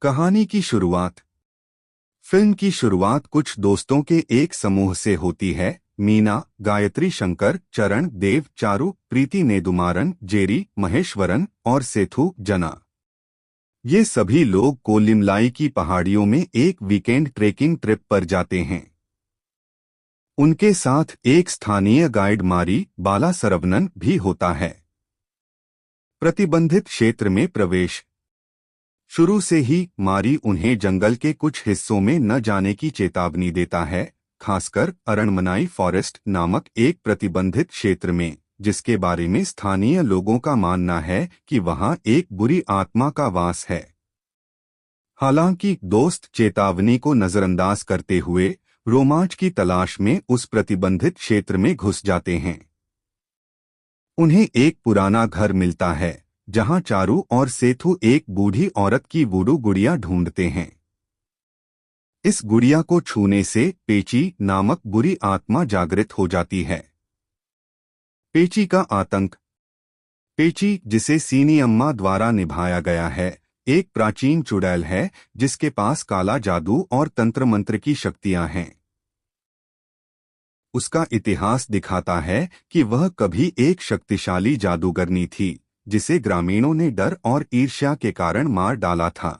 कहानी की शुरुआत। फिल्म की शुरुआत कुछ दोस्तों के एक समूह से होती है। मीना, गायत्री, शंकर, चरण, देव, चारू, प्रीति, नेदुमारन, जेरी, महेश्वरन और सेथु जना। ये सभी लोग कोलिमलाई की पहाड़ियों में एक वीकेंड ट्रेकिंग ट्रिप पर जाते हैं। उनके साथ एक स्थानीय गाइड मारी बाला सरवनन भी होता है। प्रतिबंधित क्षेत्र में प्रवेश। शुरू से ही मारी उन्हें जंगल के कुछ हिस्सों में न जाने की चेतावनी देता है, खासकर अरणमनाई फॉरेस्ट नामक एक प्रतिबंधित क्षेत्र में, जिसके बारे में स्थानीय लोगों का मानना है कि वहां एक बुरी आत्मा का वास है। हालांकि दोस्त चेतावनी को नजरअंदाज करते हुए रोमांच की तलाश में उस प्रतिबंधित क्षेत्र में घुस जाते हैं। उन्हें एक पुराना घर मिलता है जहां चारू और सेथु एक बूढ़ी औरत की वुडू गुड़िया ढूंढते हैं। इस गुड़िया को छूने से पेची नामक बुरी आत्मा जागृत हो जाती है। पेची का आतंक। पेची, जिसे सीनी अम्मा द्वारा निभाया गया है, एक प्राचीन चुड़ैल है जिसके पास काला जादू और तंत्र मंत्र की शक्तियां हैं। उसका इतिहास दिखाता है कि वह कभी एक शक्तिशाली जादूगरनी थी जिसे ग्रामीणों ने डर और ईर्ष्या के कारण मार डाला था।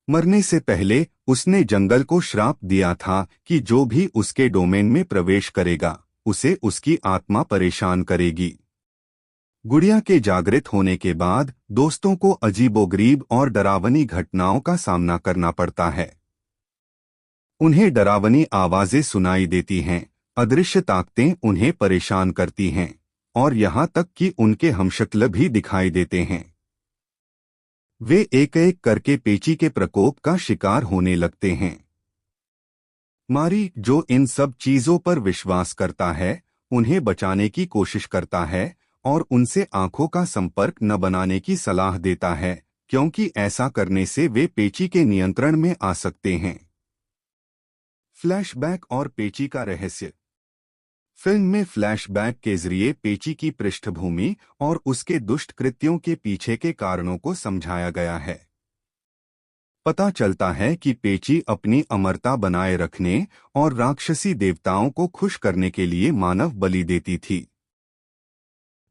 मरने से पहले उसने जंगल को श्राप दिया था कि जो भी उसके डोमेन में प्रवेश करेगा उसे उसकी आत्मा परेशान करेगी। गुड़िया के जागृत होने के बाद दोस्तों को अजीबोगरीब और डरावनी घटनाओं का सामना करना पड़ता है। उन्हें डरावनी आवाजें सुनाई देती हैं, अदृश्य ताकतें उन्हें परेशान करती हैं और यहाँ तक कि उनके हमशक्ल भी दिखाई देते हैं। वे एक एक करके पेची के प्रकोप का शिकार होने लगते हैं। मारी, जो इन सब चीजों पर विश्वास करता है, उन्हें बचाने की कोशिश करता है और उनसे आंखों का संपर्क न बनाने की सलाह देता है, क्योंकि ऐसा करने से वे पेची के नियंत्रण में आ सकते हैं। फ्लैशबैक और पेची का रहस्य। फिल्म में फ्लैशबैक के जरिए पेची की पृष्ठभूमि और उसके दुष्ट कृत्यों के पीछे के कारणों को समझाया गया है। पता चलता है कि पेची अपनी अमरता बनाए रखने और राक्षसी देवताओं को खुश करने के लिए मानव बलि देती थी।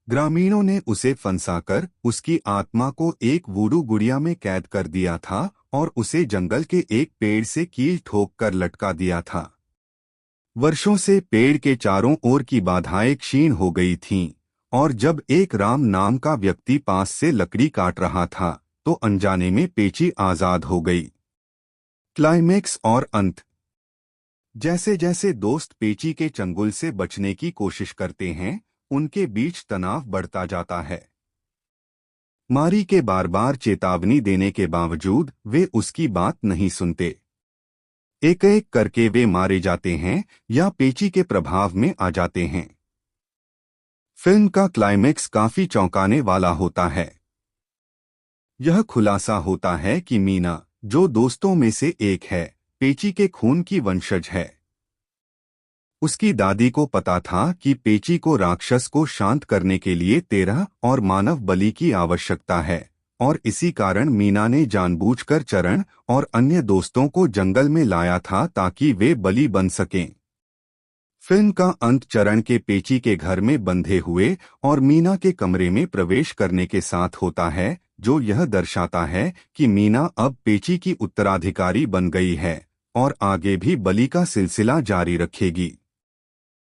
ग्रामीणों ने उसे फंसाकर उसकी आत्मा को एक वुडू गुड़िया में कैद कर दिया था और उसे जंगल के एक पेड़ से कील ठोक कर लटका दिया था। वर्षों से पेड़ के चारों ओर की बाधाएं क्षीण हो गई थीं, और जब एक राम नाम का व्यक्ति पास से लकड़ी काट रहा था तो अनजाने में पेची आजाद हो गई। क्लाइमेक्स और अंत। जैसे जैसे दोस्त पेची के चंगुल से बचने की कोशिश करते हैं, उनके बीच तनाव बढ़ता जाता है। मारी के बार बार चेतावनी देने के बावजूद वे उसकी बात नहीं सुनते। एक एक करके वे मारे जाते हैं या पेची के प्रभाव में आ जाते हैं। फिल्म का क्लाइमेक्स काफी चौंकाने वाला होता है। यह खुलासा होता है कि मीना, जो दोस्तों में से एक है, पेची के खून की वंशज है। उसकी दादी को पता था कि पेची को राक्षस को शांत करने के लिए 13 और मानव बलि की आवश्यकता है, और इसी कारण मीना ने जानबूझकर चरण और अन्य दोस्तों को जंगल में लाया था ताकि वे बलि बन सकें। फिल्म का अंत चरण के पेची के घर में बंधे हुए और मीना के कमरे में प्रवेश करने के साथ होता है, जो यह दर्शाता है कि मीना अब पेची की उत्तराधिकारी बन गई है और आगे भी बलि का सिलसिला जारी रखेगी।